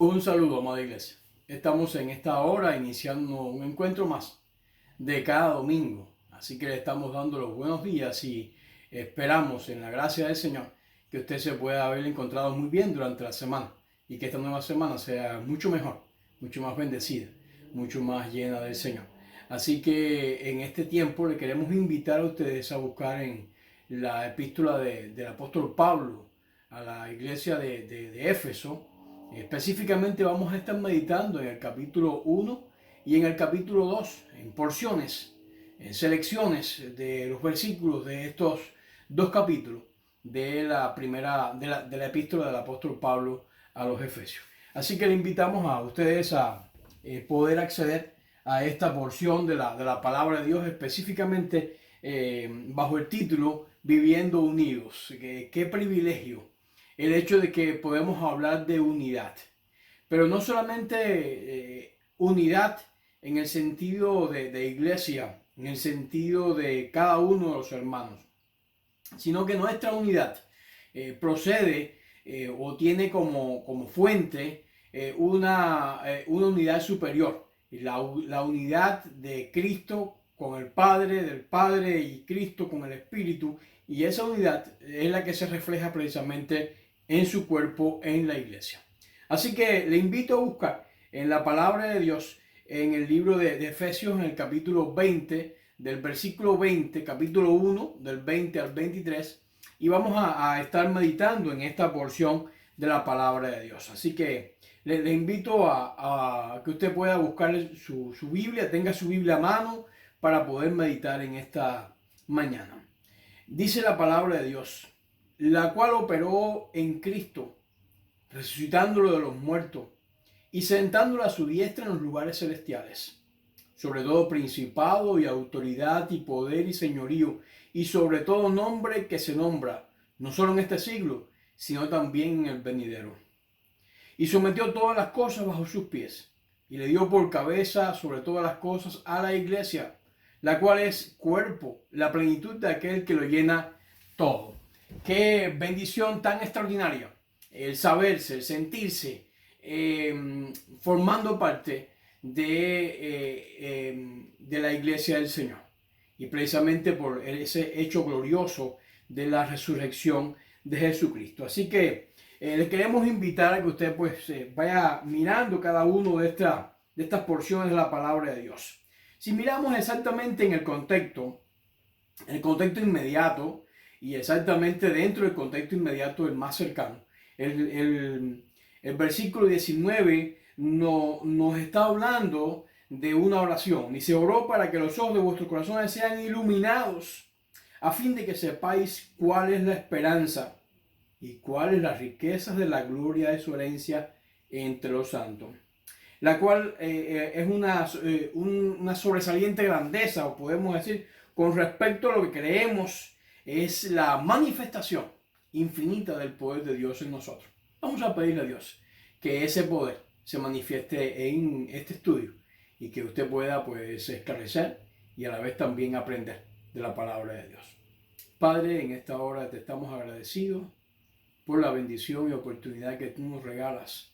Un saludo, amada iglesia. Estamos en esta hora iniciando un encuentro más de cada domingo. Así que le estamos dando los buenos días y esperamos en la gracia del Señor que usted se pueda haber encontrado muy bien durante la semana y que esta nueva semana sea mucho mejor, mucho más bendecida, mucho más llena del Señor. Así que en este tiempo le queremos invitar a ustedes a buscar en la epístola del apóstol Pablo a la iglesia de Éfeso. Específicamente vamos a estar meditando en el capítulo 1 y en el capítulo 2, en porciones, en selecciones de los versículos de estos dos capítulos de la primera, de la epístola del apóstol Pablo a los Efesios. Así que le invitamos a ustedes a poder acceder a esta porción de la palabra de Dios, específicamente bajo el título Viviendo Unidos. Qué privilegio el hecho de que podemos hablar de unidad, pero no solamente unidad en el sentido de iglesia, en el sentido de cada uno de los hermanos, sino que nuestra unidad procede o tiene como fuente una unidad superior, la unidad de Cristo con el Padre, del Padre y Cristo con el Espíritu, y esa unidad es la que se refleja precisamente en su cuerpo, en la iglesia. Así que le invito a buscar en la palabra de Dios, en el libro de Efesios, en el capítulo 20, del versículo 20, capítulo 1, del 20 al 23, y vamos a estar meditando en esta porción de la palabra de Dios. Así que le invito a que usted pueda buscar su Biblia, tenga su Biblia a mano para poder meditar en esta mañana. Dice la palabra de Dios, la cual operó en Cristo, resucitándolo de los muertos y sentándolo a su diestra en los lugares celestiales, sobre todo principado y autoridad y poder y señorío, y sobre todo nombre que se nombra, no solo en este siglo, sino también en el venidero. Y sometió todas las cosas bajo sus pies, y le dio por cabeza sobre todas las cosas a la iglesia, la cual es cuerpo, la plenitud de aquel que lo llena todo. Qué bendición tan extraordinaria el saberse, el sentirse, formando parte de la iglesia del Señor. Y precisamente por ese hecho glorioso de la resurrección de Jesucristo. Así que le queremos invitar a que usted pues vaya mirando cada uno de estas porciones de la palabra de Dios. Si miramos exactamente en el contexto inmediato y exactamente dentro del contexto inmediato, el más cercano, el versículo 19 nos está hablando de una oración. Dice, oró para que los ojos de vuestros corazones sean iluminados, a fin de que sepáis cuál es la esperanza y cuáles las riquezas de la gloria de su herencia entre los santos, la cual es una sobresaliente grandeza, o podemos decir, con respecto a lo que creemos, es la manifestación infinita del poder de Dios en nosotros. Vamos a pedirle a Dios que ese poder se manifieste en este estudio y que usted pueda pues esclarecer y a la vez también aprender de la palabra de Dios. Padre, en esta hora te estamos agradecidos por la bendición y oportunidad que tú nos regalas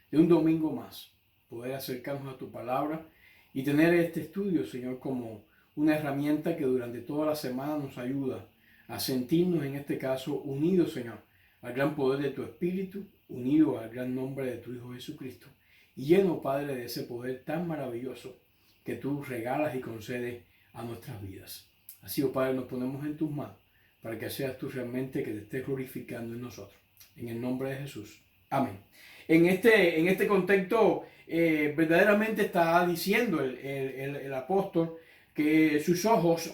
de un domingo más, poder acercarnos a tu palabra y tener este estudio, Señor, como una herramienta que durante toda la semana nos ayuda a sentirnos, en este caso, unidos, Señor, al gran poder de tu Espíritu, unidos al gran nombre de tu Hijo Jesucristo, y lleno, Padre, de ese poder tan maravilloso que tú regalas y concedes a nuestras vidas. Así, oh Padre, nos ponemos en tus manos para que seas tú realmente que te estés glorificando en nosotros. En el nombre de Jesús. Amén. En este contexto, verdaderamente está diciendo el apóstol que sus ojos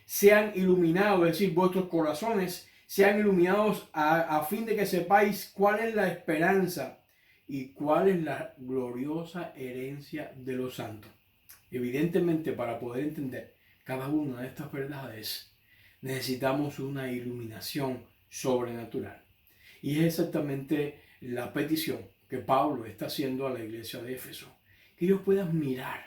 sean iluminados, es decir, vuestros corazones sean iluminados a fin de que sepáis cuál es la esperanza y cuál es la gloriosa herencia de los santos. Evidentemente, para poder entender cada una de estas verdades, necesitamos una iluminación sobrenatural. Y es exactamente la petición que Pablo está haciendo a la iglesia de Éfeso, que ellos puedan mirar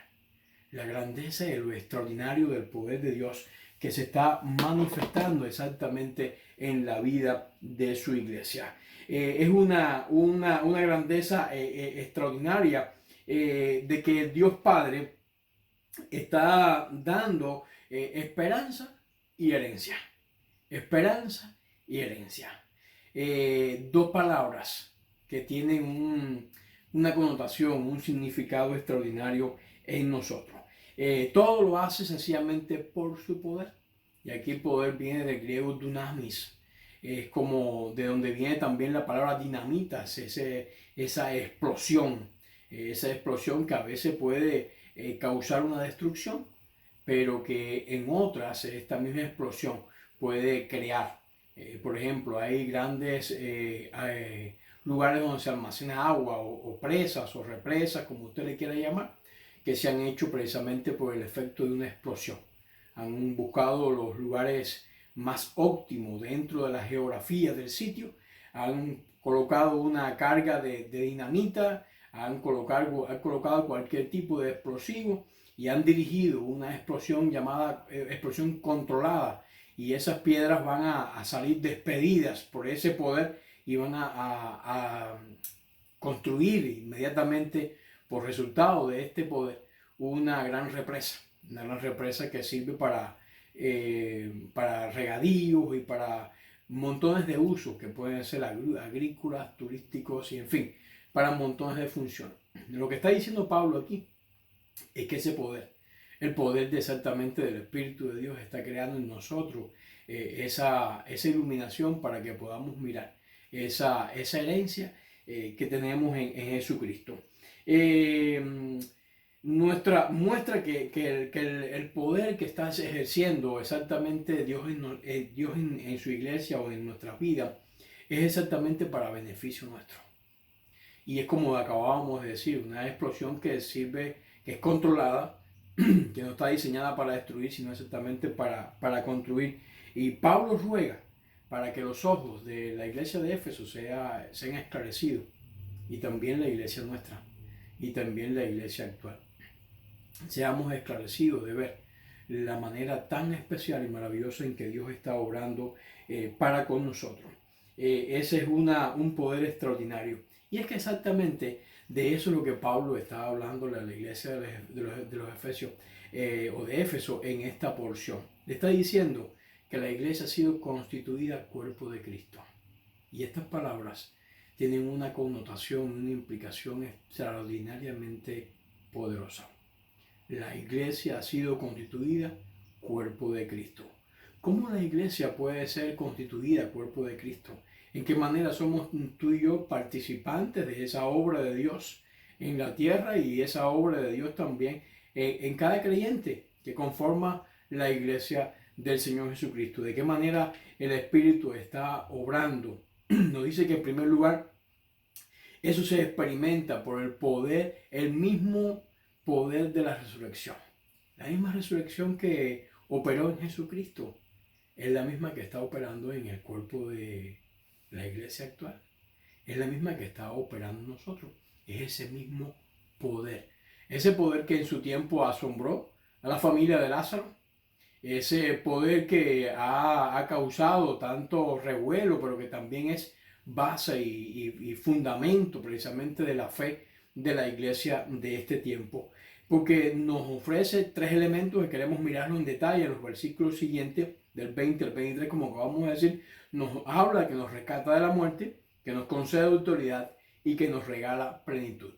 la grandeza y lo extraordinario del poder de Dios que se está manifestando exactamente en la vida de su iglesia. Es una grandeza extraordinaria de que Dios Padre está dando esperanza y herencia. Esperanza y herencia. Dos palabras que tienen una connotación, un significado extraordinario en nosotros. Todo lo hace sencillamente por su poder. Y aquí el poder viene del griego dunamis. Es como de donde viene también la palabra dinamita, esa explosión que a veces puede causar una destrucción, pero que en otras esta misma explosión puede crear. Por ejemplo, hay grandes lugares donde se almacena agua o presas o represas, como usted le quiera llamar, que se han hecho precisamente por el efecto de una explosión. Han buscado los lugares más óptimos dentro de la geografía del sitio, han colocado una carga de dinamita, han colocado cualquier tipo de explosivo y han dirigido una explosión llamada explosión controlada, y esas piedras van a salir despedidas por ese poder y van a construir inmediatamente por resultado de este poder una gran represa que sirve para regadíos y para montones de usos que pueden ser agrícolas, turísticos y en fin, para montones de funciones. Lo que está diciendo Pablo aquí es que ese poder, el poder exactamente del Espíritu de Dios, está creando en nosotros esa iluminación para que podamos mirar esa herencia que tenemos en Jesucristo. Muestra que el poder que está ejerciendo exactamente Dios en su iglesia o en nuestras vidas es exactamente para beneficio nuestro. Y es como acabábamos de decir, una explosión que es controlada, que no está diseñada para destruir, sino exactamente para construir. Y Pablo ruega para que los ojos de la iglesia de Éfeso sean esclarecidos, y también la iglesia nuestra, y también la iglesia actual. Seamos esclarecidos de ver la manera tan especial y maravillosa en que Dios está obrando para con nosotros. Ese es un poder extraordinario. Y es que exactamente de eso es lo que Pablo está hablando a la iglesia de los Efesios o de Éfeso en esta porción. Le está diciendo que la iglesia ha sido constituida cuerpo de Cristo. Y estas palabras tienen una connotación, una implicación extraordinariamente poderosa. La iglesia ha sido constituida cuerpo de Cristo. ¿Cómo la iglesia puede ser constituida cuerpo de Cristo? ¿En qué manera somos tú y yo participantes de esa obra de Dios en la tierra y esa obra de Dios también en cada creyente que conforma la iglesia del Señor Jesucristo? ¿De qué manera el Espíritu está obrando? Nos dice que en primer lugar eso se experimenta por el poder, el mismo poder de la resurrección. La misma resurrección que operó en Jesucristo es la misma que está operando en el cuerpo de la iglesia actual. Es la misma que está operando en nosotros. Es ese mismo poder. Ese poder que en su tiempo asombró a la familia de Lázaro. Ese poder que ha causado tanto revuelo, pero que también es base y fundamento precisamente de la fe de la iglesia de este tiempo, porque nos ofrece tres elementos que queremos mirarlo en detalle en los versículos siguientes, del 20 al 23, como acabamos de decir. Nos habla que nos rescata de la muerte, que nos concede autoridad y que nos regala plenitud.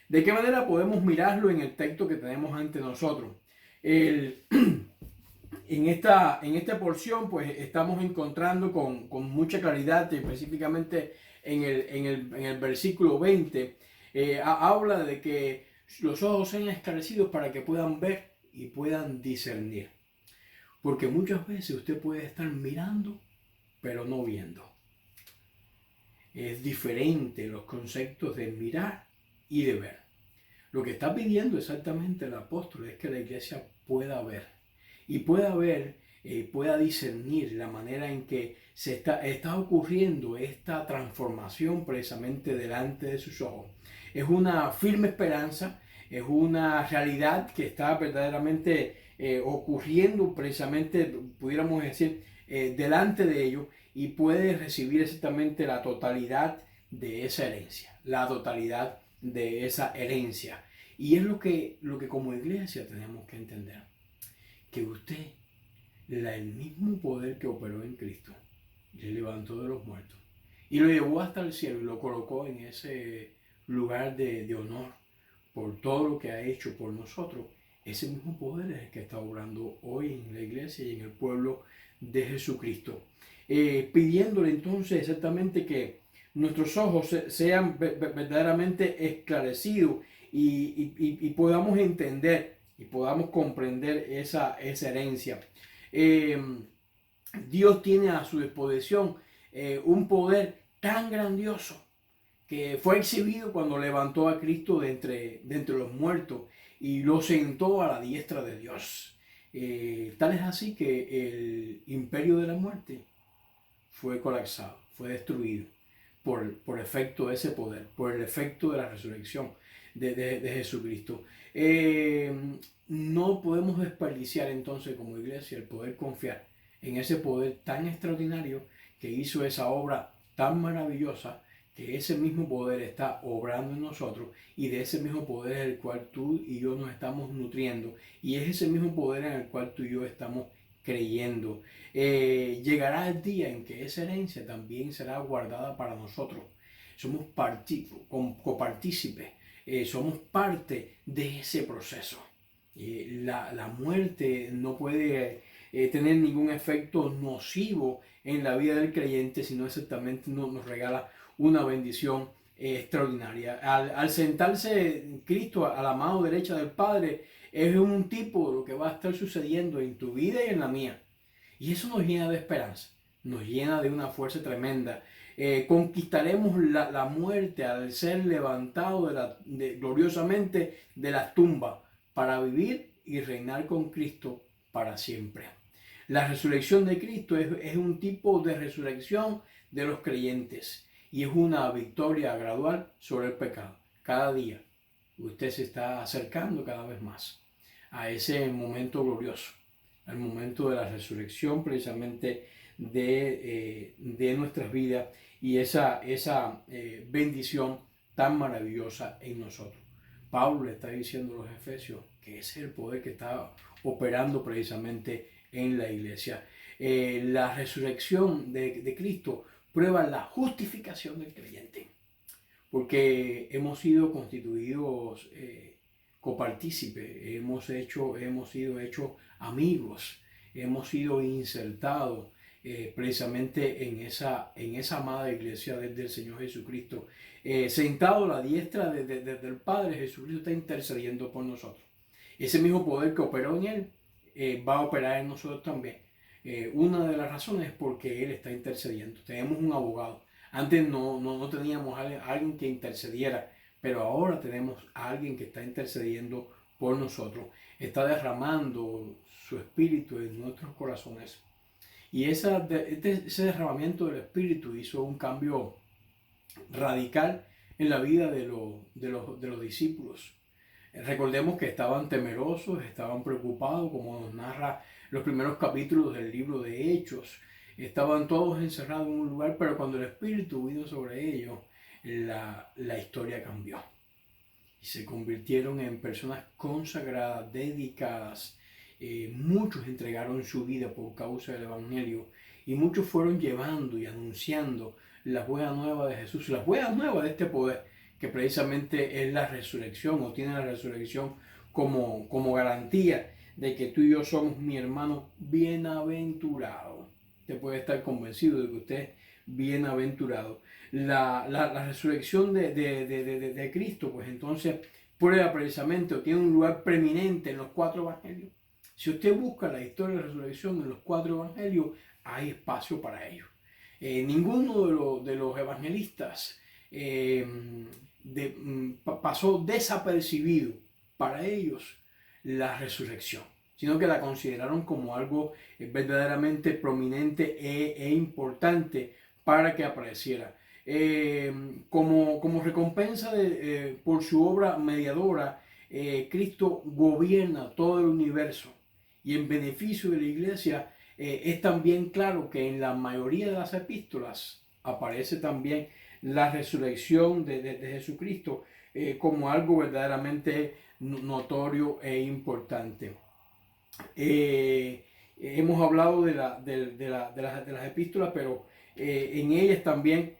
¿De qué manera podemos mirarlo en el texto que tenemos ante nosotros? En esta porción pues estamos encontrando con mucha claridad, específicamente en el versículo 20, habla de que los ojos sean esclarecidos para que puedan ver y puedan discernir. Porque muchas veces usted puede estar mirando, pero no viendo. Es diferente los conceptos de mirar y de ver. Lo que está pidiendo exactamente el apóstol es que la iglesia pueda ver. Y pueda ver, pueda discernir la manera en que está ocurriendo esta transformación precisamente delante de sus ojos. Es una firme esperanza, es una realidad que está verdaderamente ocurriendo precisamente, pudiéramos decir, delante de ellos, y puede recibir exactamente la totalidad de esa herencia, la totalidad de esa herencia. Y es lo que como iglesia tenemos que entender, que usted, el mismo poder que operó en Cristo, le levantó de los muertos y lo llevó hasta el cielo y lo colocó en ese lugar de honor por todo lo que ha hecho por nosotros. Ese mismo poder es el que está obrando hoy en la iglesia y en el pueblo de Jesucristo. Pidiéndole entonces exactamente que nuestros ojos sean verdaderamente esclarecidos y podamos entender y podamos comprender esa herencia. Eh, Dios tiene a su disposición un poder tan grandioso que fue exhibido cuando levantó a Cristo de entre los muertos y lo sentó a la diestra de Dios. Tal es así que el imperio de la muerte fue colapsado, fue destruido por efecto de ese poder, por el efecto de la resurrección de Jesucristo. No podemos desperdiciar entonces como iglesia el poder confiar en ese poder tan extraordinario que hizo esa obra tan maravillosa, que ese mismo poder está obrando en nosotros y de ese mismo poder es el cual tú y yo nos estamos nutriendo y es ese mismo poder en el cual tú y yo estamos creyendo. Llegará el día en que esa herencia también será guardada para nosotros. Somos copartícipes, somos parte de ese proceso. La muerte no puede tener ningún efecto nocivo en la vida del creyente, sino exactamente nos regala una bendición extraordinaria. Al sentarse Cristo a la mano derecha del Padre, es un tipo de lo que va a estar sucediendo en tu vida y en la mía. Y eso nos llena de esperanza, nos llena de una fuerza tremenda. Conquistaremos la muerte al ser levantado gloriosamente de las tumbas para vivir y reinar con Cristo para siempre. La resurrección de Cristo es un tipo de resurrección de los creyentes y es una victoria gradual sobre el pecado. Cada día usted se está acercando cada vez más a ese momento glorioso, al momento de la resurrección precisamente de nuestras vidas y esa bendición tan maravillosa en nosotros. Pablo le está diciendo a los efesios que ese es el poder que está operando precisamente en la iglesia. La resurrección de Cristo prueba la justificación del creyente, porque hemos sido constituidos copartícipes, hemos sido hechos amigos, hemos sido insertados precisamente en esa amada iglesia del Señor Jesucristo. Sentado a la diestra del Padre, Jesucristo está intercediendo por nosotros. Ese mismo poder que operó en Él va a operar en nosotros también. Una de las razones es porque Él está intercediendo. Tenemos un abogado. Antes no teníamos a alguien que intercediera, pero ahora tenemos a alguien que está intercediendo por nosotros. Está derramando su espíritu en nuestros corazones. Y ese derramamiento del espíritu hizo un cambio radical en la vida de los discípulos. Recordemos que estaban temerosos, estaban preocupados, como nos narra los primeros capítulos del libro de Hechos. Estaban todos encerrados en un lugar, pero cuando el Espíritu vino sobre ellos, la historia cambió. Y se convirtieron en personas consagradas, dedicadas. Muchos entregaron su vida por causa del Evangelio y muchos fueron llevando y anunciando la buena nueva de Jesús, la buena nueva de este poder, que precisamente es la resurrección o tiene la resurrección como garantía de que tú y yo somos, mi hermano, bienaventurado. Usted puede estar convencido de que usted es bienaventurado. La resurrección de Cristo, pues entonces prueba precisamente o tiene un lugar preeminente en los 4 evangelios. Si usted busca la historia de la resurrección en los 4 evangelios, hay espacio para ello. Ninguno de los evangelistas pasó desapercibido para ellos la resurrección, sino que la consideraron como algo verdaderamente prominente e importante para que apareciera. Como recompensa por su obra mediadora, Cristo gobierna todo el universo y en beneficio de la iglesia. Es también claro que en la mayoría de las epístolas aparece también la resurrección de Jesucristo como algo verdaderamente notorio e importante. Hemos hablado de las epístolas, pero en ellas también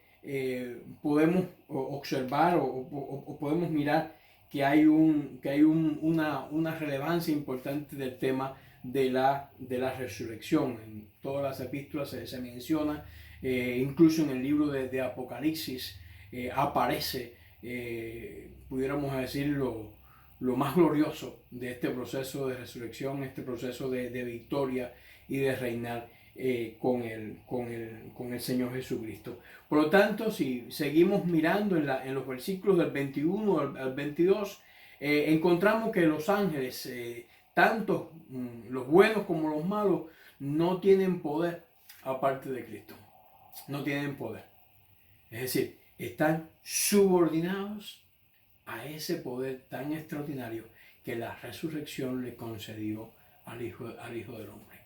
podemos observar o podemos mirar que hay una relevancia importante del tema de la resurrección. En todas las epístolas se menciona, incluso en el libro de Apocalipsis aparece, pudiéramos decirlo, lo más glorioso de este proceso de resurrección, este proceso de victoria y de reinar con el Señor Jesucristo. Por lo tanto, si seguimos mirando en los versículos del 21 al 22, encontramos que los ángeles, tanto los buenos como los malos, no tienen poder aparte de Cristo. No tienen poder. Es decir, están subordinados a ese poder tan extraordinario que la resurrección le concedió al Hijo del Hombre.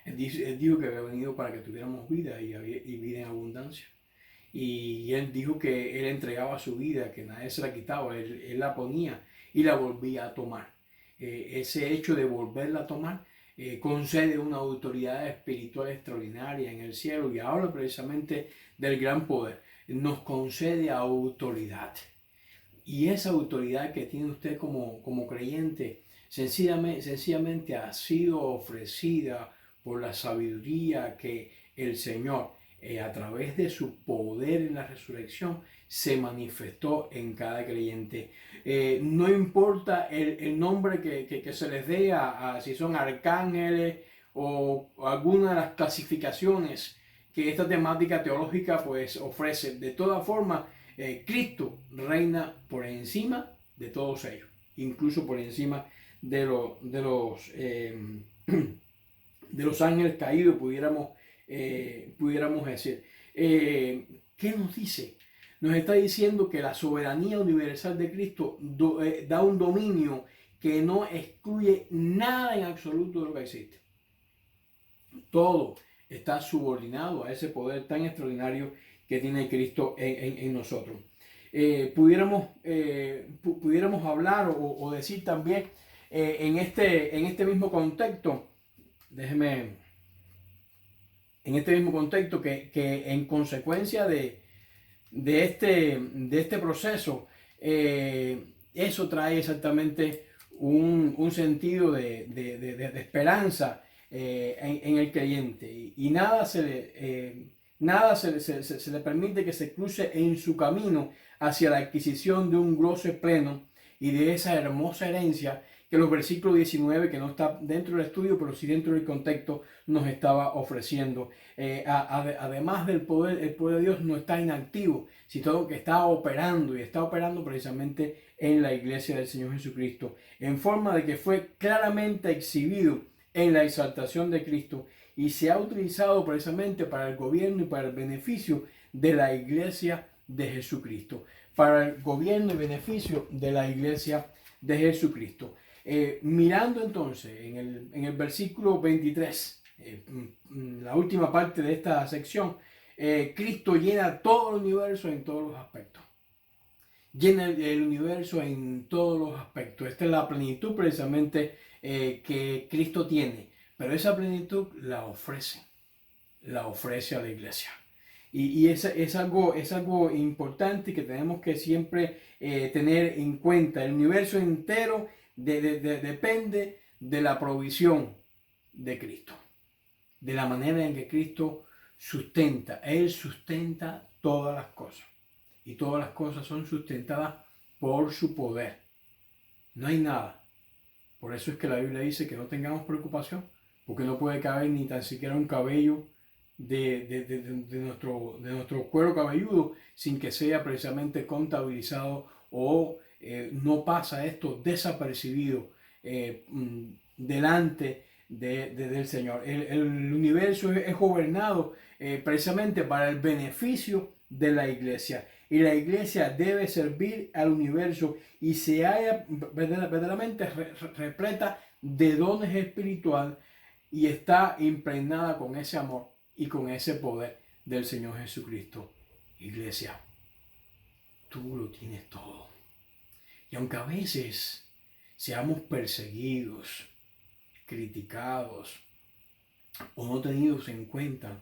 Él dijo que había venido para que tuviéramos vida y vida en abundancia. Y Él dijo que Él entregaba su vida, que nadie se la quitaba, Él la ponía y la volvía a tomar. Ese hecho de volverla a tomar concede una autoridad espiritual extraordinaria en el cielo, y habla precisamente del gran poder. Nos concede autoridad. Y esa autoridad que tiene usted como creyente sencillamente ha sido ofrecida por la sabiduría que el Señor, a través de su poder en la resurrección, se manifestó en cada creyente. No importa el nombre que se les dé, si son arcángeles o alguna de las clasificaciones que esta temática teológica pues ofrece. De todas formas, Cristo reina por encima de todos ellos, incluso por encima de los ángeles caídos, pudiéramos decir. ¿Qué nos dice? Nos está diciendo que la soberanía universal de Cristo da un dominio que no excluye nada en absoluto de lo que existe. Todo está subordinado a ese poder tan extraordinario que tiene Cristo en nosotros. Pudiéramos hablar o decir también en este mismo contexto, que en consecuencia de este proceso, eso trae exactamente un sentido de esperanza en el creyente, y nada se le permite que se cruce en su camino hacia la adquisición de un goce pleno y de esa hermosa herencia que los versículos 19, que no está dentro del estudio, pero sí dentro del contexto, nos estaba ofreciendo. Además del poder, el poder de Dios no está inactivo, sino que está operando, y está operando precisamente en la iglesia del Señor Jesucristo, en forma de que fue claramente exhibido en la exaltación de Cristo, y se ha utilizado precisamente para el gobierno y para el beneficio de la iglesia de Jesucristo. Para el gobierno y beneficio de la iglesia de Jesucristo. Mirando entonces en el versículo 23, la última parte de esta sección, Cristo llena todo el universo en todos los aspectos. Llena el universo en todos los aspectos. Esta es la plenitud precisamente que Cristo tiene. Pero esa plenitud la ofrece a la iglesia. Y es algo importante que tenemos que siempre tener en cuenta. El universo entero depende de la provisión de Cristo, de la manera en que Cristo sustenta. Él sustenta todas las cosas, y todas las cosas son sustentadas por su poder. No hay nada. Por eso es que la Biblia dice que no tengamos preocupación, porque no puede caber ni tan siquiera un cabello de nuestro cuero cabelludo sin que sea precisamente contabilizado, o no pasa esto desapercibido delante del Señor. El universo es gobernado precisamente para el beneficio de la iglesia, y la iglesia debe servir al universo y se halla verdaderamente repleta de dones espirituales, y está impregnada con ese amor y con ese poder del Señor Jesucristo. Iglesia, tú lo tienes todo. Y aunque a veces seamos perseguidos, criticados o no tenidos en cuenta,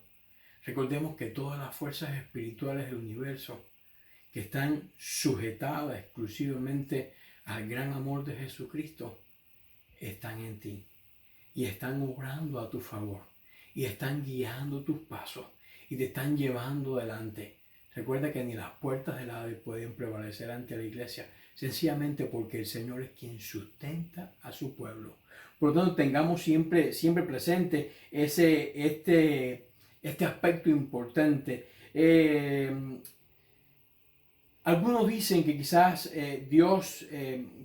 recordemos que todas las fuerzas espirituales del universo que están sujetadas exclusivamente al gran amor de Jesucristo están en ti y están obrando a tu favor y están guiando tus pasos y te están llevando adelante. Recuerda que ni las puertas del Hades pueden prevalecer ante la iglesia, sencillamente porque el Señor es quien sustenta a su pueblo. Por lo tanto, tengamos siempre presente este aspecto importante. Algunos dicen que quizás Dios,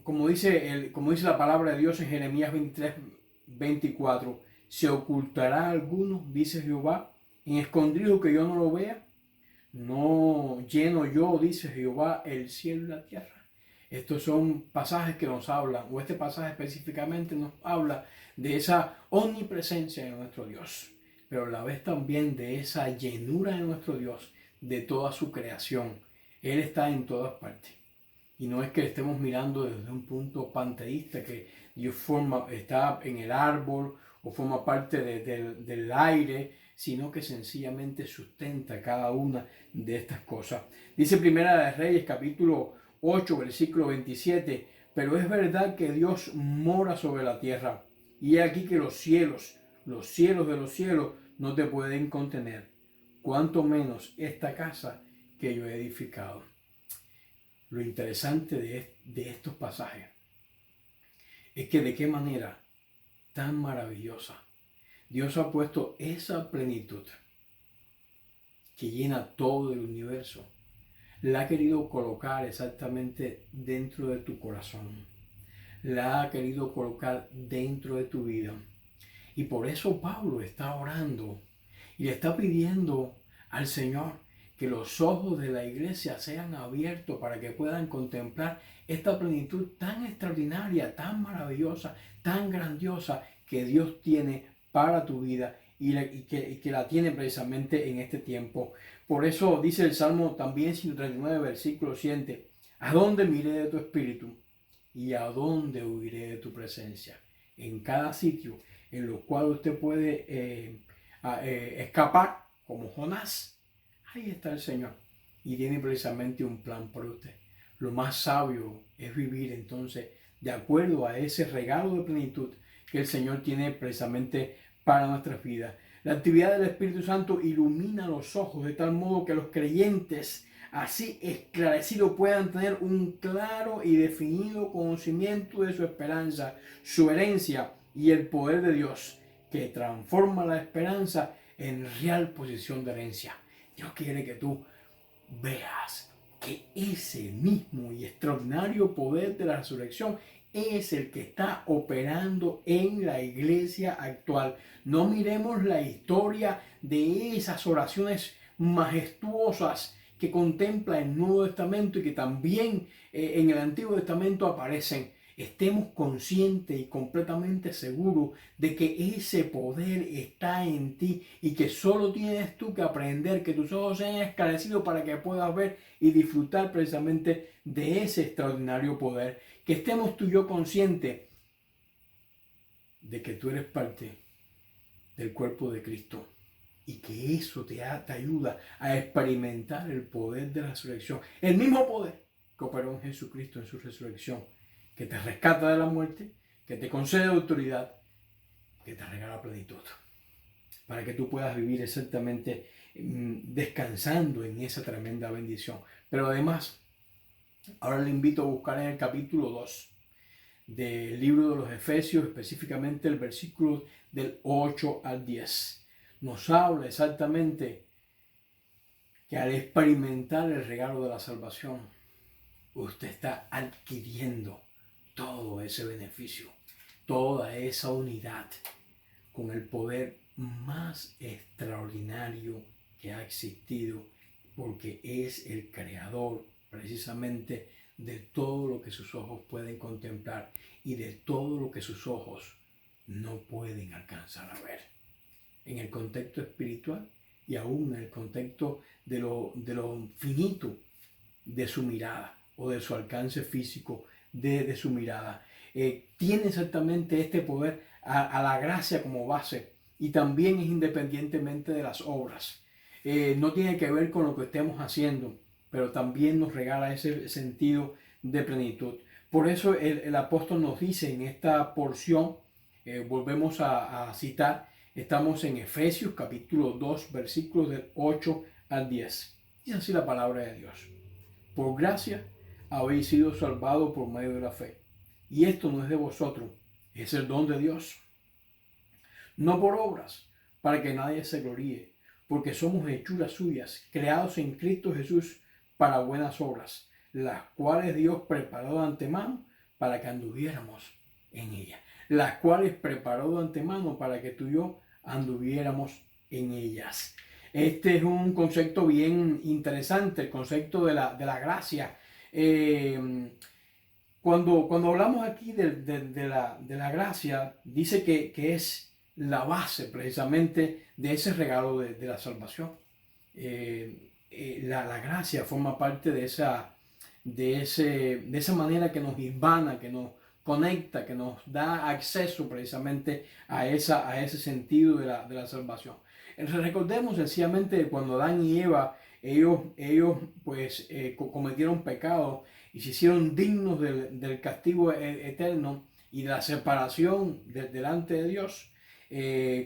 como dice la palabra de Dios en Jeremías 23:24, se ocultará a algunos, dice Jehová, en escondido que yo no lo vea. No lleno yo, dice Jehová, el cielo y la tierra. Estos son pasajes que nos hablan, o este pasaje específicamente nos habla de esa omnipresencia de nuestro Dios, pero a la vez también de esa llenura de nuestro Dios, de toda su creación. Él está en todas partes. Y no es que estemos mirando desde un punto panteísta, que Dios está en el árbol o forma parte del aire, sino que sencillamente sustenta cada una de estas cosas. Dice Primera de Reyes, capítulo 8, versículo 27, pero es verdad que Dios mora sobre la tierra, y he aquí que los cielos de los cielos, no te pueden contener, cuanto menos esta casa que yo he edificado. Lo interesante de estos pasajes es que de qué manera tan maravillosa Dios ha puesto esa plenitud que llena todo el universo. La ha querido colocar exactamente dentro de tu corazón. La ha querido colocar dentro de tu vida. Y por eso Pablo está orando y le está pidiendo al Señor que los ojos de la iglesia sean abiertos para que puedan contemplar esta plenitud tan extraordinaria, tan maravillosa, tan grandiosa que Dios tiene para tu vida y que la tiene precisamente en este tiempo. Por eso dice el Salmo también 139, versículo 7, ¿a dónde miré de tu espíritu y a dónde huiré de tu presencia? En cada sitio en lo cual usted puede escapar, como Jonás, ahí está el Señor y tiene precisamente un plan para usted. Lo más sabio es vivir entonces de acuerdo a ese regalo de plenitud que el Señor tiene precisamente para nuestras vidas. La actividad del Espíritu Santo ilumina los ojos de tal modo que los creyentes así esclarecidos puedan tener un claro y definido conocimiento de su esperanza, su herencia y el poder de Dios que transforma la esperanza en real posición de herencia. Dios quiere que tú veas que ese mismo y extraordinario poder de la resurrección es el que está operando en la iglesia actual. No miremos la historia de esas oraciones majestuosas que contempla el Nuevo Testamento y que también en el Antiguo Testamento aparecen. Estemos conscientes y completamente seguros de que ese poder está en ti y que solo tienes tú que aprender, que tus ojos sean esclarecidos para que puedas ver y disfrutar precisamente de ese extraordinario poder. Que estemos tú y yo conscientes de que tú eres parte del cuerpo de Cristo y que eso te ayuda a experimentar el poder de la resurrección. El mismo poder que operó en Jesucristo en su resurrección, que te rescata de la muerte, que te concede autoridad, que te regala plenitud, para que tú puedas vivir exactamente descansando en esa tremenda bendición. Pero además, ahora le invito a buscar en el capítulo 2 del libro de los Efesios, específicamente el versículo del 8 al 10. Nos habla exactamente que al experimentar el regalo de la salvación, usted está adquiriendo todo ese beneficio, toda esa unidad con el poder más extraordinario que ha existido, porque es el creador precisamente de todo lo que sus ojos pueden contemplar y de todo lo que sus ojos no pueden alcanzar a ver. En el contexto espiritual y aún en el contexto de lo finito, de su mirada o de su alcance físico de su mirada. Tiene exactamente este poder a la gracia como base y también es independientemente de las obras. No tiene que ver con lo que estemos haciendo, pero también nos regala ese sentido de plenitud. Por eso el apóstol nos dice en esta porción, volvemos a citar, estamos en Efesios capítulo 2, versículos del 8 al 10. Dice así la palabra de Dios. Por gracia habéis sido salvados por medio de la fe. Y esto no es de vosotros, es el don de Dios. No por obras, para que nadie se gloríe, porque somos hechuras suyas, creados en Cristo Jesús para buenas obras, las cuales Dios preparó de antemano para que anduviéramos en ellas. Las cuales preparó de antemano para que tú y yo anduviéramos en ellas. Este es un concepto bien interesante, el concepto de la gracia. Cuando hablamos aquí de la gracia, dice que es la base precisamente de ese regalo de la salvación. La gracia forma parte de esa manera que nos hilvana, que nos conecta, que nos da acceso precisamente a ese sentido de la salvación. Recordemos sencillamente cuando Adán y Eva, ellos pues cometieron pecado y se hicieron dignos del castigo eterno y de la separación delante de Dios.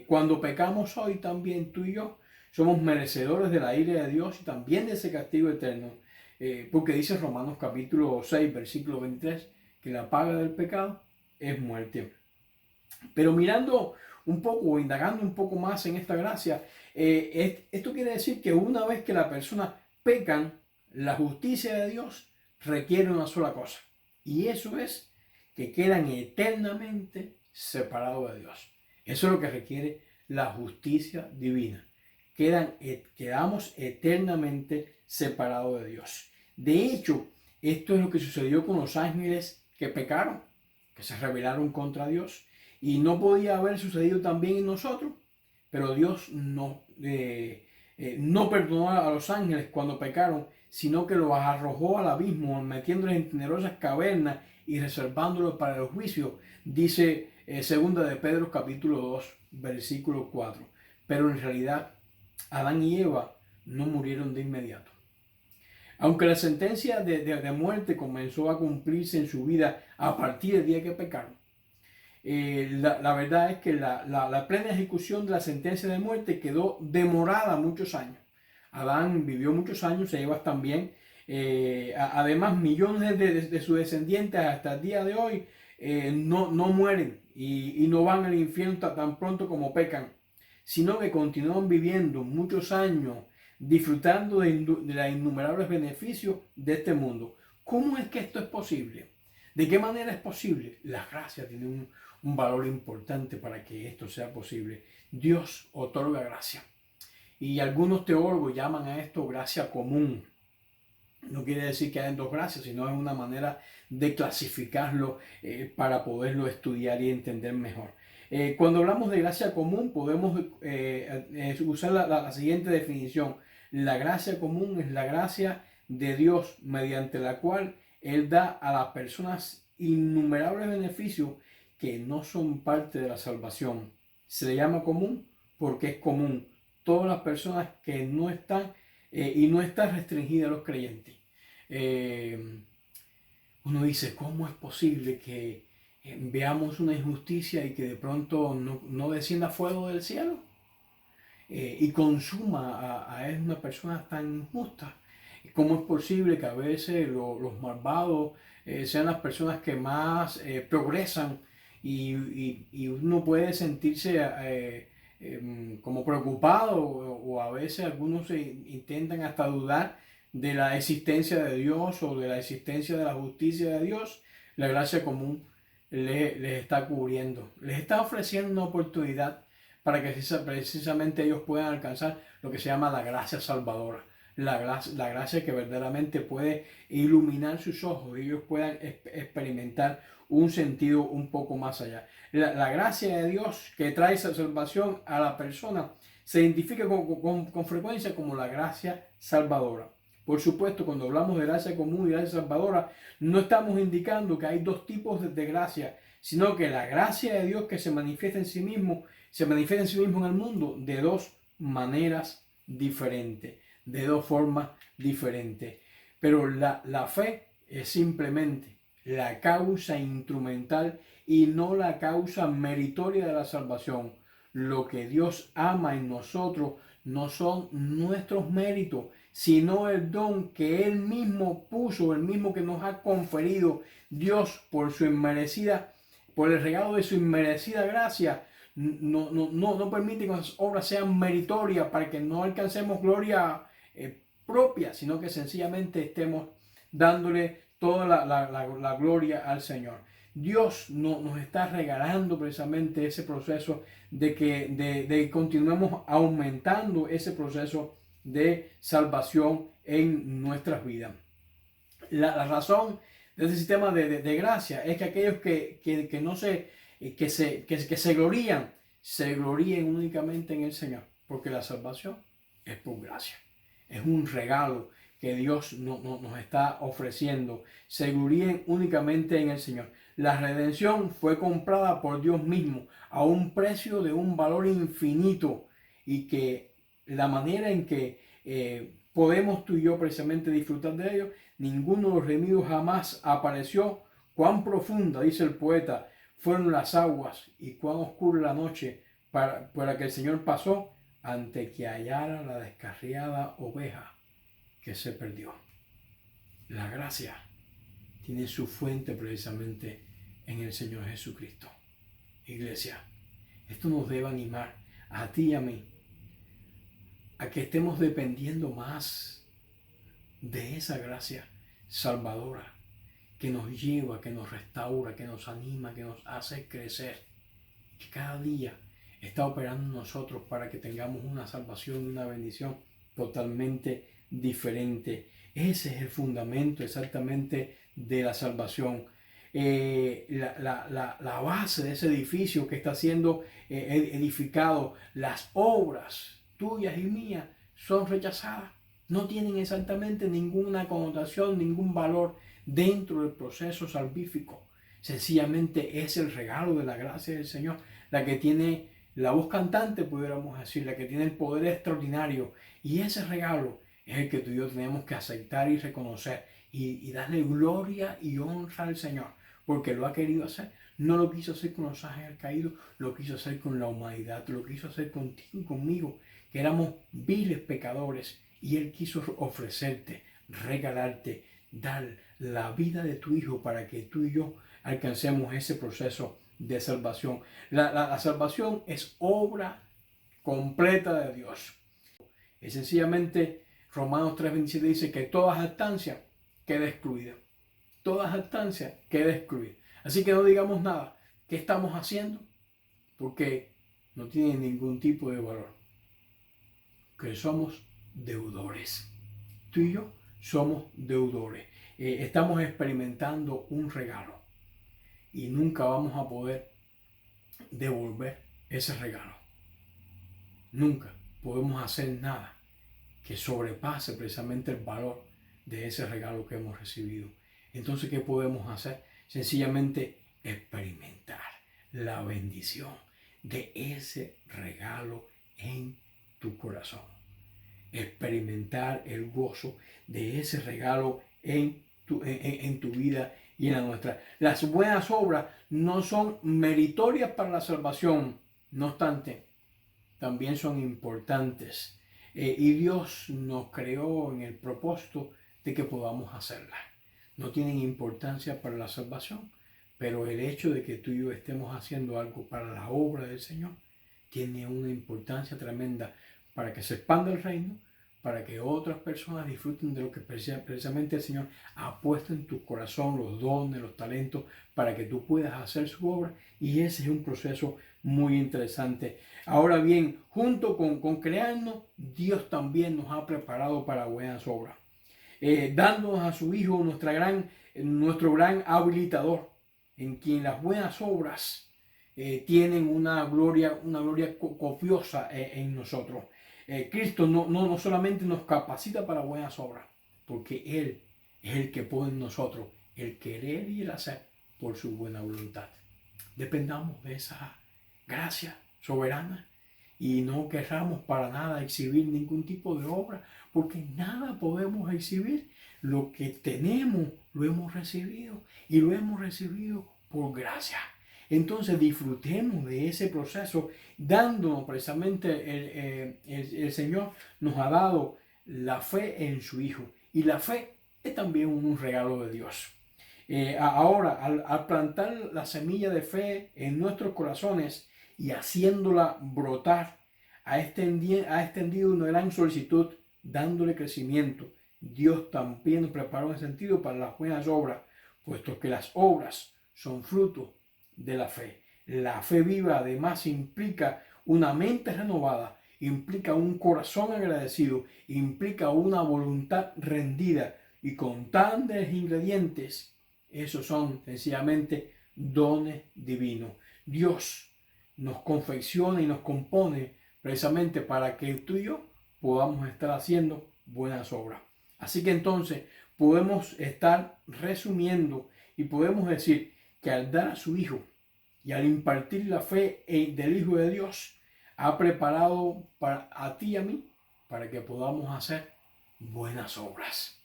Cuando pecamos hoy también tú y yo somos merecedores de la ira de Dios y también de ese castigo eterno, porque dice Romanos capítulo 6 versículo 23 que la paga del pecado es muerte. Pero mirando un poco o indagando un poco más en esta gracia, esto quiere decir que una vez que la persona pecan, la justicia de Dios requiere una sola cosa, y eso es que quedan eternamente separados de Dios. Eso es lo que requiere la justicia divina. Quedamos eternamente separados de Dios. De hecho, esto es lo que sucedió con los ángeles que pecaron, que se rebelaron contra Dios, y no podía haber sucedido también en nosotros, pero Dios no perdonó a los ángeles cuando pecaron, sino que los arrojó al abismo, metiéndolos en tenebrosas cavernas y reservándolos para el juicio, dice segunda de Pedro capítulo 2, versículo 4. Pero en realidad Adán y Eva no murieron de inmediato. Aunque la sentencia de muerte comenzó a cumplirse en su vida a partir del día que pecaron, la verdad es que la plena ejecución de la sentencia de muerte quedó demorada muchos años. Adán vivió muchos años, Eva también. Además, millones de sus descendientes hasta el día de hoy no mueren y no van al infierno tan pronto como pecan, sino que continúan viviendo muchos años disfrutando de los innumerables beneficios de este mundo. ¿Cómo es que esto es posible? ¿De qué manera es posible? La gracia tiene un valor importante para que esto sea posible. Dios otorga gracia. Y algunos teólogos llaman a esto gracia común. No quiere decir que hayan dos gracias, sino es una manera de clasificarlo para poderlo estudiar y entender mejor. Cuando hablamos de gracia común, podemos usar la siguiente definición. La gracia común es la gracia de Dios mediante la cual Él da a las personas innumerables beneficios que no son parte de la salvación. Se le llama común porque es común. Todas las personas que no están y no está restringida a los creyentes. Uno dice, ¿cómo es posible que veamos una injusticia y que de pronto no descienda fuego del cielo y consuma a una persona tan injusta? ¿Cómo es posible que a veces los malvados sean las personas que más progresan y uno puede sentirse como preocupado o a veces algunos intentan hasta dudar de la existencia de Dios o de la existencia de la justicia de Dios? La gracia común les está cubriendo, les está ofreciendo una oportunidad para que precisamente ellos puedan alcanzar lo que se llama la gracia salvadora, la gracia que verdaderamente puede iluminar sus ojos y ellos puedan experimentar un sentido un poco más allá. La gracia de Dios que trae esa salvación a la persona se identifica con frecuencia como la gracia salvadora. Por supuesto, cuando hablamos de gracia común y gracia salvadora, no estamos indicando que hay dos tipos de gracia, sino que la gracia de Dios que se manifiesta en sí mismo, se manifiesta en sí mismo en el mundo de dos maneras diferentes, de dos formas diferentes. Pero la fe es simplemente la causa instrumental y no la causa meritoria de la salvación. Lo que Dios ama en nosotros no son nuestros méritos, sino el don que Él mismo puso, el mismo que nos ha conferido Dios por su inmerecida, por el regalo de su inmerecida gracia. No permite que las obras sean meritorias para que no alcancemos gloria propia, sino que sencillamente estemos dándole toda la gloria al Señor. Dios nos está regalando precisamente ese proceso de que continuemos aumentando ese proceso de salvación en nuestras vidas. La razón de este sistema de gracia es que aquellos que no se glorían, se gloríen únicamente en el Señor, porque la salvación es por gracia. Es un regalo que Dios nos está ofreciendo. Se gloríen únicamente en el Señor. La redención fue comprada por Dios mismo a un precio de un valor infinito, y que la manera en que podemos tú y yo precisamente disfrutar de ello, ninguno de los redimidos jamás apareció. Cuán profunda, dice el poeta, fueron las aguas y cuán oscura la noche para que el Señor pasó ante que hallara la descarriada oveja que se perdió. La gracia tiene su fuente precisamente en el Señor Jesucristo. Iglesia, esto nos debe animar a ti y a mí a que estemos dependiendo más de esa gracia salvadora que nos lleva, que nos restaura, que nos anima, que nos hace crecer, que cada día está operando en nosotros para que tengamos una salvación y una bendición totalmente diferente. Ese es el fundamento exactamente de la salvación. La base de ese edificio que está siendo edificado, las obras tuyas y mías son rechazadas. No tienen exactamente ninguna connotación, ningún valor dentro del proceso salvífico. Sencillamente es el regalo de la gracia del Señor la que tiene la voz cantante, pudiéramos decir, la que tiene el poder extraordinario. Y ese regalo es el que tú y yo tenemos que aceptar y reconocer y darle gloria y honra al Señor, porque lo ha querido hacer. No lo quiso hacer con los ángeles caídos, lo quiso hacer con la humanidad, lo quiso hacer contigo y conmigo, que éramos viles pecadores, y Él quiso ofrecerte, regalarte, dar la vida de tu Hijo para que tú y yo alcancemos ese proceso de salvación. La salvación es obra completa de Dios. Y sencillamente Romanos 3:27 dice que toda jactancia queda excluida. Toda jactancia queda excluida. Así que no digamos nada. ¿Qué estamos haciendo? Porque no tiene ningún tipo de valor. Que somos deudores. Tú y yo somos deudores. Estamos experimentando un regalo y nunca vamos a poder devolver ese regalo. Nunca podemos hacer nada que sobrepase precisamente el valor de ese regalo que hemos recibido. Entonces, ¿qué podemos hacer? Sencillamente experimentar la bendición de ese regalo en tu corazón. Experimentar el gozo de ese regalo en tu vida y en la nuestra. Las buenas obras no son meritorias para la salvación, no obstante, también son importantes. Y Dios nos creó en el propósito de que podamos hacerlas. No tienen importancia para la salvación, pero el hecho de que tú y yo estemos haciendo algo para la obra del Señor tiene una importancia tremenda para que se expanda el reino, para que otras personas disfruten de lo que precisamente el Señor ha puesto en tu corazón, los dones, los talentos, para que tú puedas hacer su obra. Y ese es un proceso muy interesante. Ahora bien, junto con crearnos, Dios también nos ha preparado para buenas obras, dándonos a su Hijo nuestro gran habilitador, en quien las buenas obras tienen una gloria copiosa en nosotros. Cristo no solamente nos capacita para buenas obras, porque Él es el que pone en nosotros el querer y el hacer por su buena voluntad. Dependamos de esa gracia soberana y no querramos para nada exhibir ningún tipo de obra, porque nada podemos exhibir. Lo que tenemos lo hemos recibido y lo hemos recibido por gracia. Entonces disfrutemos de ese proceso, dándonos precisamente el Señor nos ha dado la fe en su Hijo, y la fe es también un regalo de Dios. Ahora, al plantar la semilla de fe en nuestros corazones y haciéndola brotar, ha extendido una gran solicitud, dándole crecimiento. Dios también nos preparó en sentido para las buenas obras, puesto que las obras son fruto de la fe. La fe viva además implica una mente renovada, implica un corazón agradecido, implica una voluntad rendida, y con tales ingredientes, esos son sencillamente dones divinos. Dios nos confecciona y nos compone precisamente para que tú y yo podamos estar haciendo buenas obras. Así que entonces podemos estar resumiendo y podemos decir que al dar a su Hijo y al impartir la fe del Hijo de Dios, ha preparado a ti y a mí para que podamos hacer buenas obras,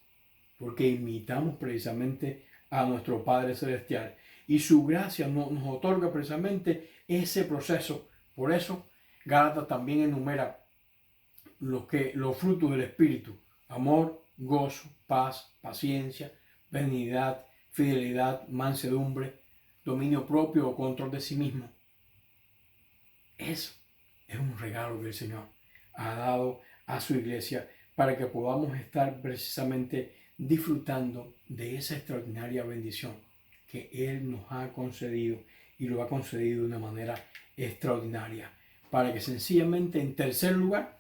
porque imitamos precisamente a nuestro Padre Celestial y su gracia nos otorga precisamente ese proceso. Por eso Gálatas también enumera los frutos del Espíritu: amor, gozo, paz, paciencia, benignidad, fidelidad, mansedumbre, dominio propio o control de sí mismo. Eso es un regalo que el Señor ha dado a su iglesia para que podamos estar precisamente disfrutando de esa extraordinaria bendición que Él nos ha concedido, y lo ha concedido de una manera extraordinaria, para que sencillamente, en tercer lugar,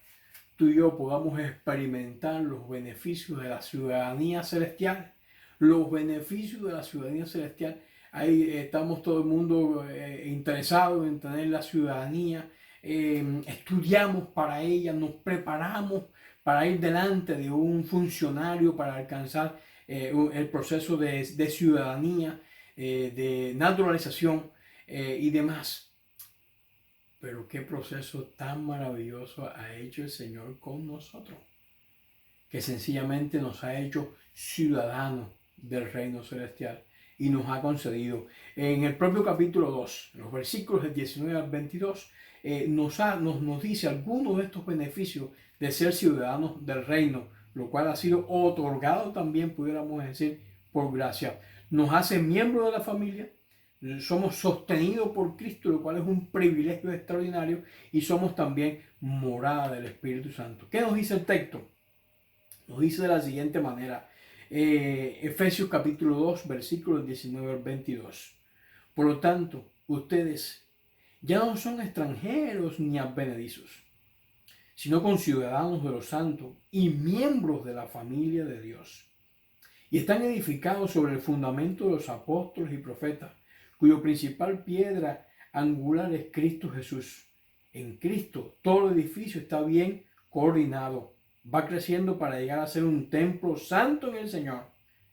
tú y yo podamos experimentar los beneficios de la ciudadanía celestial. Los beneficios de la ciudadanía celestial. Ahí estamos todo el mundo interesado en tener la ciudadanía. Estudiamos para ella, nos preparamos para ir delante de un funcionario para alcanzar el proceso de ciudadanía, de naturalización y demás. Pero qué proceso tan maravilloso ha hecho el Señor con nosotros, que sencillamente nos ha hecho ciudadanos del reino celestial y nos ha concedido. En el propio capítulo 2, los versículos del 19 al 22, nos dice algunos de estos beneficios de ser ciudadanos del reino, lo cual ha sido otorgado también, pudiéramos decir, por gracia. Nos hace miembros de la familia. Somos sostenidos por Cristo, lo cual es un privilegio extraordinario, y somos también morada del Espíritu Santo. ¿Qué nos dice el texto? Nos dice de la siguiente manera, Efesios capítulo 2, versículos 19 al 22. Por lo tanto, ustedes ya no son extranjeros ni advenedizos, sino conciudadanos de los santos y miembros de la familia de Dios. Y están edificados sobre el fundamento de los apóstoles y profetas, cuyo principal piedra angular es Cristo Jesús. En Cristo todo el edificio está bien coordinado, va creciendo para llegar a ser un templo santo en el Señor.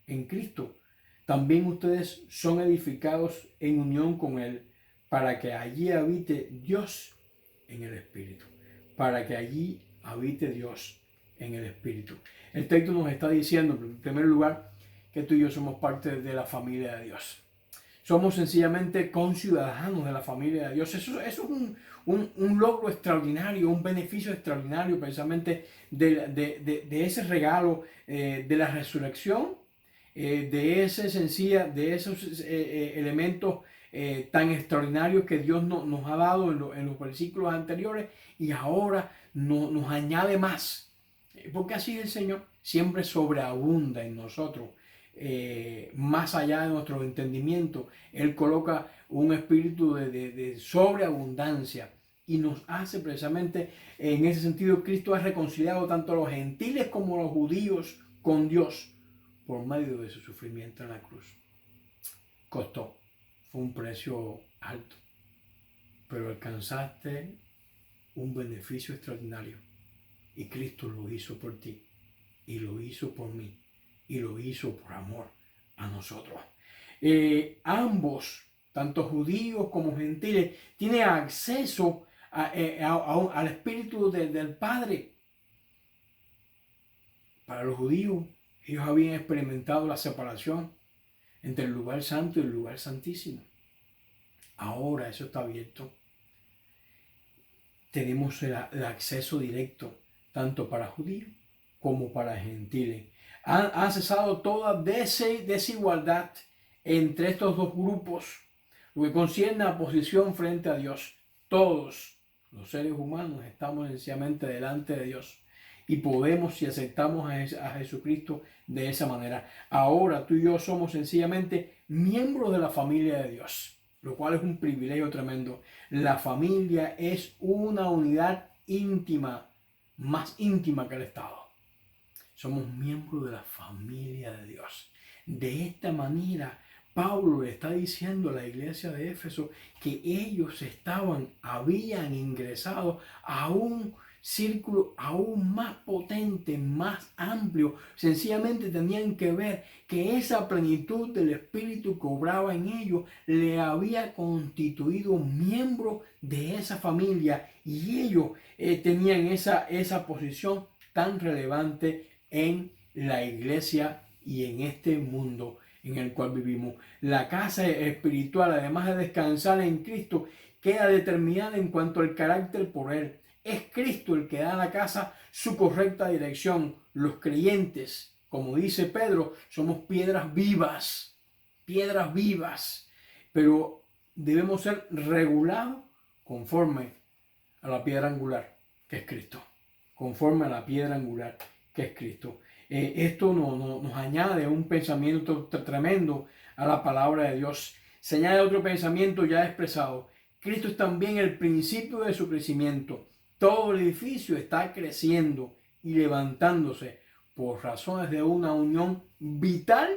En Cristo también ustedes son edificados en unión con Él, para que allí habite Dios en el Espíritu. Para que allí habite Dios en el Espíritu. El texto nos está diciendo, en primer lugar, que tú y yo somos parte de la familia de Dios. Somos sencillamente conciudadanos de la familia de Dios. Eso es un logro extraordinario, un beneficio extraordinario precisamente de ese regalo de la resurrección, de esos elementos tan extraordinarios que Dios nos ha dado en los versículos anteriores, y ahora nos añade más. Porque así el Señor siempre sobreabunda en nosotros. Más allá de nuestro entendimiento, Él coloca un espíritu de sobreabundancia y nos hace precisamente, en ese sentido, Cristo ha reconciliado tanto a los gentiles como a los judíos con Dios por medio de su sufrimiento en la cruz. Costó, fue un precio alto, pero alcanzaste un beneficio extraordinario, y Cristo lo hizo por ti y lo hizo por mí, y lo hizo por amor a nosotros. Ambos, tanto judíos como gentiles, tienen acceso al Espíritu del Padre. Para los judíos, ellos habían experimentado la separación entre el lugar santo y el lugar santísimo. Ahora eso está abierto. Tenemos el acceso directo, tanto para judíos como para gentiles. Ha cesado toda desigualdad entre estos dos grupos, lo que concierne a posición frente a Dios. Todos los seres humanos estamos sencillamente delante de Dios y podemos, si aceptamos a Jesucristo de esa manera. Ahora tú y yo somos sencillamente miembros de la familia de Dios, lo cual es un privilegio tremendo. La familia es una unidad íntima, más íntima que el Estado. Somos miembros de la familia de Dios. De esta manera, Pablo le está diciendo a la iglesia de Éfeso que ellos habían ingresado a un círculo aún más potente, más amplio. Sencillamente tenían que ver que esa plenitud del Espíritu que obraba en ellos le había constituido miembro de esa familia, y ellos tenían esa posición tan relevante en la iglesia y en este mundo en el cual vivimos. La casa espiritual, además de descansar en Cristo, queda determinada en cuanto al carácter por Él. Es Cristo el que da a la casa su correcta dirección. Los creyentes, como dice Pedro, somos piedras vivas, pero debemos ser regulados conforme a la piedra angular, que es Cristo. Conforme a la piedra angular, que es Cristo. Esto nos añade un pensamiento tremendo a la palabra de Dios. Se añade otro pensamiento ya expresado. Cristo es también el principio de su crecimiento. Todo el edificio está creciendo y levantándose por razones de una unión vital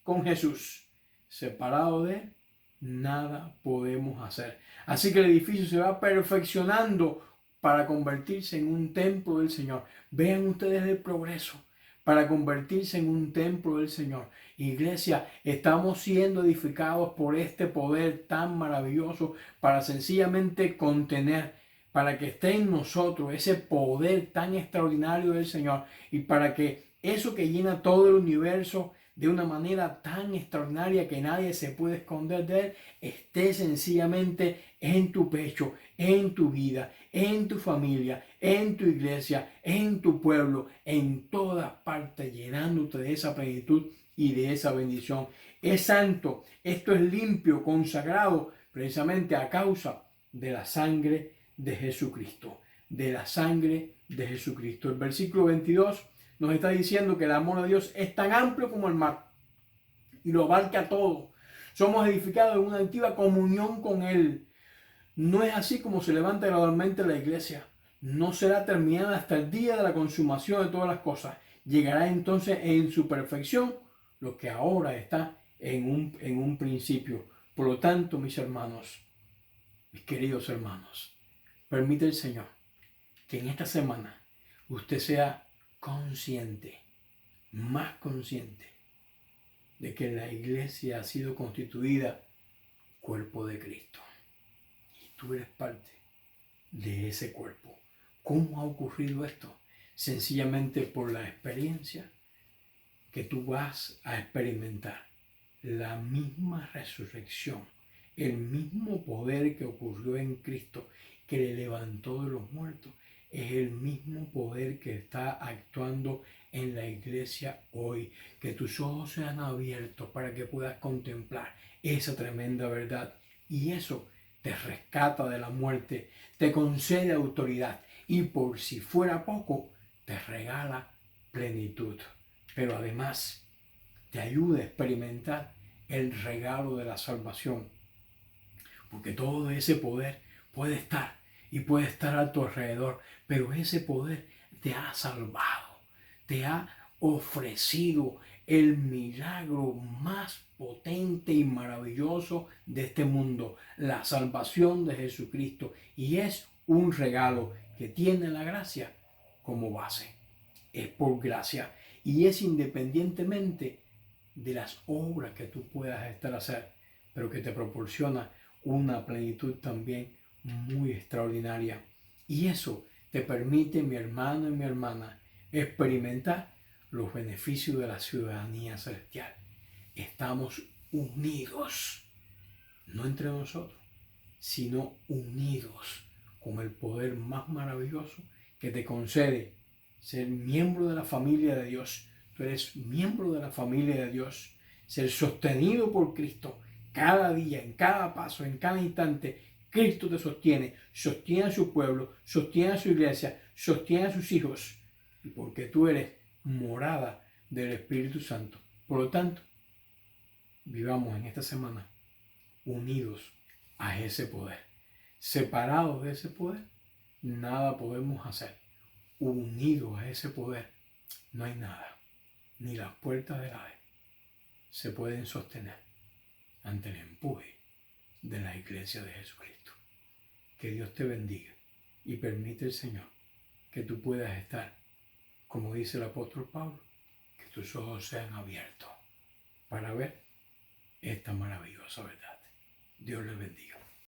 con Jesús. Separado de Él, nada podemos hacer. Así que el edificio se va perfeccionando para convertirse en un templo del Señor. Vean ustedes el progreso para convertirse en un templo del Señor. Iglesia, estamos siendo edificados por este poder tan maravilloso para sencillamente contener, para que esté en nosotros ese poder tan extraordinario del Señor, y para que eso que llena todo el universo de una manera tan extraordinaria que nadie se puede esconder de Él, esté sencillamente en tu pecho, en tu vida, en tu familia, en tu iglesia, en tu pueblo, en todas partes, llenándote de esa plenitud y de esa bendición. Es santo, esto es limpio, consagrado, precisamente a causa de la sangre de Jesucristo, de la sangre de Jesucristo. El versículo 22 nos está diciendo que el amor de Dios es tan amplio como el mar y lo abarca todo. Somos edificados en una antigua comunión con Él. No es así como se levanta gradualmente la iglesia. No será terminada hasta el día de la consumación de todas las cosas. Llegará entonces en su perfección lo que ahora está en un principio. Por lo tanto, mis hermanos, mis queridos hermanos, permite el Señor que en esta semana usted sea consciente, más consciente, de que la iglesia ha sido constituida cuerpo de Cristo. Y tú eres parte de ese cuerpo. ¿Cómo ha ocurrido esto? Sencillamente por la experiencia que tú vas a experimentar. La misma resurrección, el mismo poder que ocurrió en Cristo, que le levantó de los muertos, es el mismo poder que está actuando en la iglesia hoy. Que tus ojos sean abiertos para que puedas contemplar esa tremenda verdad. Y eso te rescata de la muerte, te concede autoridad y, por si fuera poco, te regala plenitud. Pero además te ayuda a experimentar el regalo de la salvación. Porque todo ese poder puede estar a tu alrededor, pero ese poder te ha salvado, te ha ofrecido el milagro más potente y maravilloso de este mundo, la salvación de Jesucristo, y es un regalo que tiene la gracia como base. Es por gracia, Y es independientemente de las obras que tú puedas estar haciendo, pero que te proporciona una plenitud también muy extraordinaria. Y eso te permite, mi hermano y mi hermana, experimentar los beneficios de la ciudadanía celestial. Estamos unidos, no entre nosotros, sino unidos con el poder más maravilloso que te concede ser miembro de la familia de Dios. Tú eres miembro de la familia de Dios, ser sostenido por Cristo cada día, en cada paso, en cada instante. Cristo te sostiene, sostiene a su pueblo, sostiene a su iglesia, sostiene a sus hijos, y porque tú eres morada del Espíritu Santo. Por lo tanto, vivamos en esta semana unidos a ese poder. Separados de ese poder, nada podemos hacer. Unidos a ese poder, no hay nada. Ni las puertas del Hades se pueden sostener ante el empuje de la iglesia de Jesucristo. Que Dios te bendiga y permite el Señor que tú puedas estar, como dice el apóstol Pablo, que tus ojos sean abiertos para ver esta maravillosa verdad. Dios les bendiga.